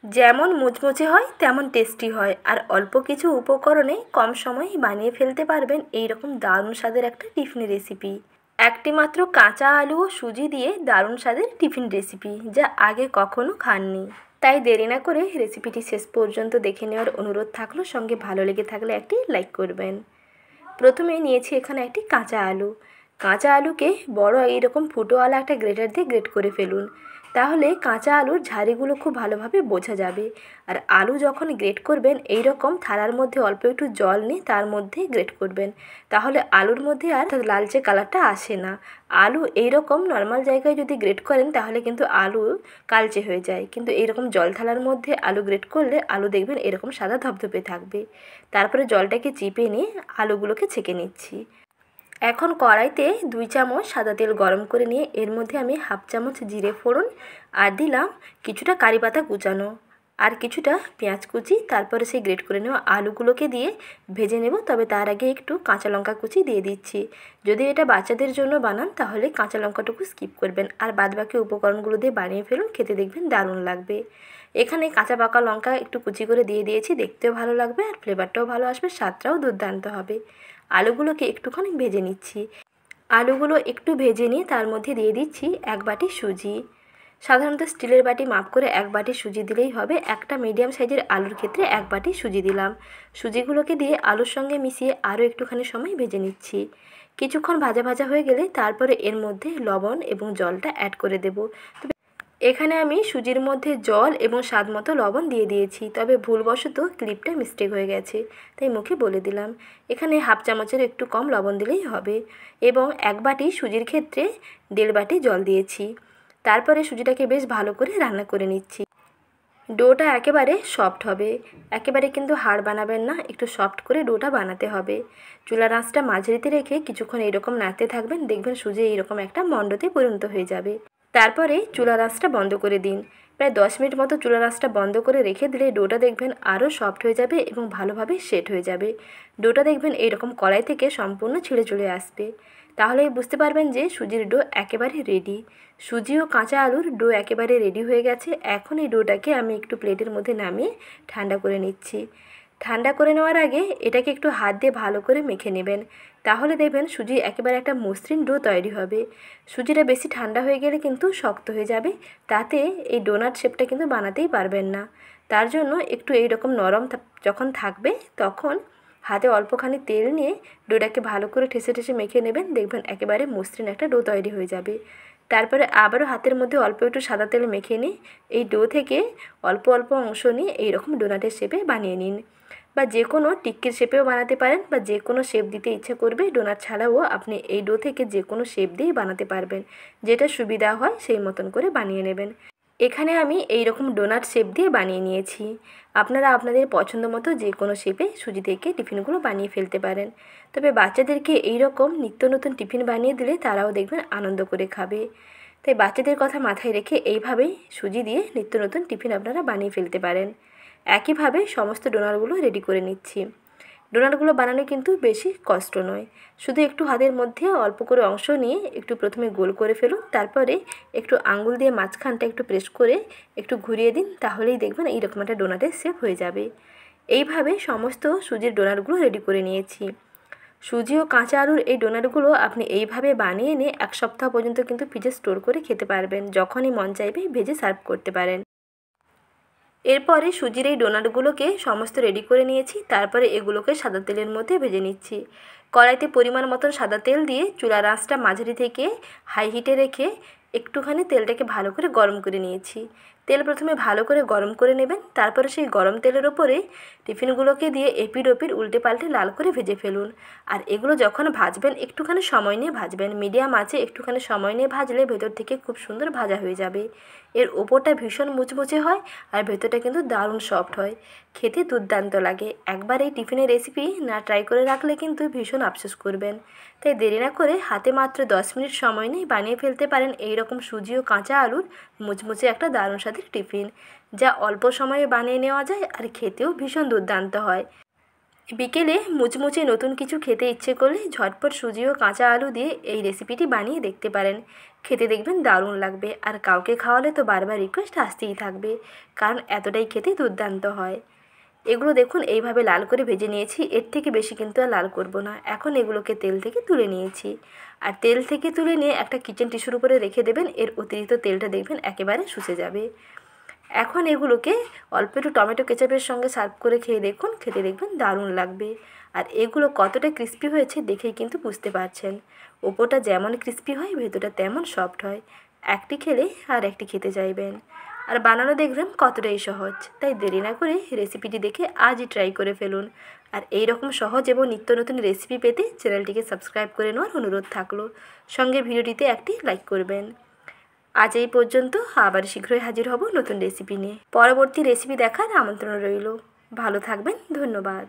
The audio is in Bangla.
যেমন মুচমুচে হয় তেমন টেস্টি হয়, আর অল্প কিছু উপকরণে কম সময়ে বানিয়ে ফেলতে পারবেন এই রকম দারুণ স্বাদের একটা টিফিন রেসিপি। একটি মাত্র কাঁচা আলু ও সুজি দিয়ে দারুণ স্বাদের টিফিন রেসিপি, যা আগে কখনো খাননি। তাই দেরি না করে রেসিপিটি শেষ পর্যন্ত দেখে নেওয়ার অনুরোধ থাকলো, সঙ্গে ভালো লেগে থাকলে একটি লাইক করবেন। প্রথমে নিয়েছি এখানে একটি কাঁচা আলু। কাঁচা আলুকে বড় এইরকম ফুটোওয়ালা একটা গ্রেটার দিয়ে গ্রেট করে ফেলুন, তাহলে কাঁচা আলুর ঝারিগুলো খুব ভালোভাবে বোঝা যাবে। আর আলু যখন গ্রেট করবেন এই রকম থালার মধ্যে অল্প একটু জল নিয়ে তার মধ্যে গ্রেট করবেন, তাহলে আলুর মধ্যে আর লালচে কালারটা আসে না। আলু এইরকম নর্মাল জায়গায় যদি গ্রেট করেন তাহলে কিন্তু আলু কালচে হয়ে যায়, কিন্তু এইরকম জল থালার মধ্যে আলু গ্রেট করলে আলু দেখবেন এরকম সাদা ধপধপে থাকবে। তারপরে জলটাকে চিপে নিয়ে আলুগুলোকে ছেঁকে নিচ্ছি। এখন কড়াইতে 2 চামচ সাদা তেল গরম করে নিয়ে এর মধ্যে আমি হাফ চামচ জিরে ফোড়ন আর দিলাম কিছুটা কারি পাতা কুচানো আর কিছুটা পেঁয়াজ কুচি। তারপরে সেই গ্রেট করে নেওয়া আলুগুলোকে দিয়ে ভেজে নেব, তবে তার আগে একটু কাঁচা লঙ্কা কুচি দিয়ে দিচ্ছি। যদি এটা বাচ্চাদের জন্য বানান তাহলে কাঁচা লঙ্কাটুকু স্কিপ করবেন, আর বাদবাকি উপকরণগুলো দিয়ে বানিয়ে ফেলুন, খেতে দেখবেন দারুণ লাগবে। এখানে কাঁচা পাকা লঙ্কা একটু কুচি করে দিয়ে দিয়েছি, দেখতেও ভালো লাগবে আর ফ্লেভারটাও ভালো আসবে, স্বাদটাও দুর্দান্ত হবে। আলুগুলোকে একটুখানি ভেজে নিচ্ছি। আলুগুলো একটু ভেজে নিয়ে তার মধ্যে দিয়ে দিচ্ছি 1 বাটি সুজি। সাধারণত স্টিলের বাটি মাপ করে 1 বাটি সুজি দিলেই হবে। একটা মিডিয়াম সাইজের আলুর ক্ষেত্রে 1 বাটি সুজি দিলাম। সুজিগুলোকে দিয়ে আলুর সঙ্গে মিশিয়ে আরও একটুখানি সময় ভেজে নিচ্ছি। কিছুক্ষণ ভাজা ভাজা হয়ে গেলে তারপরে এর মধ্যে লবণ এবং জলটা অ্যাড করে দেব। এখানে আমি সুজির মধ্যে জল এবং স্বাদ মতো লবণ দিয়ে দিয়েছি, তবে ভুলবশত ক্লিপটা মিস্টেক হয়ে গেছে, তাই মুখে বলে দিলাম। এখানে হাফ চামচের একটু কম লবণ দিলেই হবে, এবং 1 বাটি সুজির ক্ষেত্রে 1.5 বাটি জল দিয়েছি। তারপরে সুজিটাকে বেশ ভালো করে রান্না করে নিচ্ছি। ডোটা একেবারে সফট হবে, একেবারে কিন্তু হাড় বানাবেন না, একটু সফট করে ডোটা বানাতে হবে। চুলার আঁচটা মাঝারিতে রেখে কিছুক্ষণ এইরকম নাড়তে থাকবেন, দেখবেন সুজি এইরকম একটা মণ্ডতে পরিণত হয়ে যাবে। তারপরে চুলার আঁচটা বন্ধ করে দিন। প্রায় 10 মিনিট মতো চুলার আঁচটা বন্ধ করে রেখে দিলে ডোটা দেখবেন আরও সফট হয়ে যাবে এবং ভালোভাবে সেট হয়ে যাবে। ডোটা দেখবেন এইরকম কড়াই থেকে সম্পূর্ণ ছিঁড়ে চলে আসবে, তাহলেই বুঝতে পারবেন যে সুজির ডো একেবারে রেডি। সুজি ও কাঁচা আলুর ডো একেবারে রেডি হয়ে গেছে। এখন এই ডোটাকে আমি একটু প্লেটের মধ্যে নামিয়ে ঠান্ডা করে নিচ্ছি। ঠান্ডা করে নেওয়ার আগে এটাকে একটু হাত দিয়ে ভালো করে মেখে নেবেন, তাহলে দেখবেন সুজি একেবারে একটা মসৃণ ডো তৈরি হবে। সুজিটা বেশি ঠান্ডা হয়ে গেলে কিন্তু শক্ত হয়ে যাবে, তাতে এই ডোনাট শেপটা কিন্তু বানাতেই পারবেন না। তার জন্য একটু এইরকম নরম যখন থাকবে তখন হাতে অল্পখানি তেল নিয়ে ডোটাকে ভালো করে ঠেসে ঠেসে মেখে নেবেন, দেখবেন একেবারে মসৃণ একটা ডো তৈরি হয়ে যাবে। তারপরে আবারও হাতের মধ্যে অল্প একটু সাদা তেল মেখে নিয়ে এই ডো থেকে অল্প অল্প অংশ নিয়ে এইরকম ডোনাটের শেপে বানিয়ে নিন, বা যে কোনো টিক্কির শেপেও বানাতে পারেন, বা যে কোনো শেপ দিতে ইচ্ছা করবে ডোনাট ছাড়াও আপনি এই ডো থেকে যে কোনো শেপ দিয়েই বানাতে পারবেন, যেটা সুবিধা হয় সেই মতন করে বানিয়ে নেবেন। এখানে আমি এই রকম ডোনাট শেপ দিয়ে বানিয়ে নিয়েছি। আপনারা আপনাদের পছন্দ মতো যে কোনো শেপে সুজি থেকে টিফিনগুলো বানিয়ে ফেলতে পারেন। তবে বাচ্চাদেরকে এই রকম নিত্য নতুন টিফিন বানিয়ে দিলে তারাও দেখবেন আনন্দ করে খাবে। তাই বাচ্চাদের কথা মাথায় রেখে এইভাবেই সুজি দিয়ে নিত্য নতুন টিফিন আপনারা বানিয়ে ফেলতে পারেন। একইভাবে সমস্ত ডোনাটগুলো রেডি করে নিচ্ছি। ডোনাটগুলো বানানো কিন্তু বেশি কষ্ট নয়, শুধু একটু হাতের মধ্যে অল্প করে অংশ নিয়ে একটু প্রথমে গোল করে ফেলুন, তারপরে একটু আঙুল দিয়ে মাঝখানটা একটু প্রেস করে একটু ঘুরিয়ে দিন, তাহলেই দেখবেন এইরকম একটা ডোনাটের শেপ হয়ে যাবে। এইভাবে সমস্ত সুজির ডোনাটগুলো রেডি করে নিয়েছি। সুজি ও কাঁচা আলুর এই ডোনাটগুলো আপনি এইভাবে বানিয়ে নিয়ে 1 সপ্তাহ পর্যন্ত কিন্তু ফ্রিজে স্টোর করে খেতে পারবেন, যখনই মন চাইবে ভেজে সার্ভ করতে পারেন। এরপরে সুজির এই ডোনাটগুলোকে সমস্ত রেডি করে নিয়েছি, তারপরে এগুলোকে সাদা তেলের মধ্যে ভেজে নিচ্ছি। কড়াইতে পরিমাণ মতন সাদা তেল দিয়ে চুলার আঁচটা মাঝারি থেকে হাই হিটে রেখে একটুখানি তেলটাকে ভালো করে গরম করে নিয়েছি। তেল প্রথমে ভালো করে গরম করে নেবেন, তারপরে সেই গরম তেলের ওপরে টিফিনগুলোকে দিয়ে এপিট ওপিট উল্টে পাল্টে লাল করে ভেজে ফেলুন। আর এগুলো যখন ভাজবেন একটুখানি সময় নিয়ে ভাজবেন, মিডিয়াম আঁচে একটুখানি সময় নিয়ে ভাজলে ভেতর থেকে খুব সুন্দর ভাজা হয়ে যাবে। এর ওপরটা ভীষণ মুচমুচে হয় আর ভেতরটা কিন্তু দারুণ সফট হয়, খেতে দুর্দান্ত লাগে। একবার এই টিফিনের রেসিপি না ট্রাই করে রাখলে কিন্তু ভীষণ আফসোস করবেন। তাই দেরি না করে হাতে মাত্র 10 মিনিট সময় নিয়ে বানিয়ে ফেলতে পারেন এই রকম সুজি ও কাঁচা আলুর মুচমুচে একটা দারুণ স্বাদের টিফিন, যা অল্প সময়ে বানিয়ে নেওয়া যায় আর খেতেও ভীষণ দুর্দান্ত হয়। বিকেলে মুচমুচে নতুন কিছু খেতে ইচ্ছে করলে ঝটপট সুজি ও কাঁচা আলু দিয়ে এই রেসিপিটি বানিয়ে দেখতে পারেন। খেতে দেখবেন দারুণ লাগবে, আর কাউকে খাওয়ালে তো বারবার রিকোয়েস্ট আসতেই থাকবে, কারণ এতটাই খেতে দুর্দান্ত হয়। এগুলো দেখুন এইভাবে লাল করে ভেজে নিয়েছি, এর থেকে বেশি কিন্তু আর লাল করব না। এখন এগুলোকে তেল থেকে তুলে নিয়েছি, আর তেল থেকে তুলে নিয়ে একটা কিচেন টিস্যুর উপরে রেখে দেবেন, এর অতিরিক্ত তেলটা দেখবেন একেবারে শুষে যাবে। এখন এগুলোকে অল্প একটু টমেটো কেচাপের সঙ্গে সার্ভ করে খেয়ে দেখুন, খেতে দেখবেন দারুণ লাগবে। আর এগুলো কতটা ক্রিস্পি হয়েছে দেখেই কিন্তু বুঝতে পারছেন। ওপরটা যেমন ক্রিস্পি হয় ভেতরটা তেমন সফট হয়, একটি খেলে আর একটি খেতে চাইবেন। আর বানানো দেখবেন কতটাই সহজ, তাই দেরি না করে রেসিপিটি দেখে আজই ট্রাই করে ফেলুন। আর এই রকম সহজ এবং নিত্য নতুন রেসিপি পেতে চ্যানেলটিকে সাবস্ক্রাইব করে নেওয়ার অনুরোধ থাকলো, সঙ্গে ভিডিওটিতে একটি লাইক করবেন। আজ এই পর্যন্ত, আবার শীঘ্রই হাজির হব নতুন রেসিপি নিয়ে। পরবর্তী রেসিপি দেখার আমন্ত্রণ রইল। ভালো থাকবেন, ধন্যবাদ।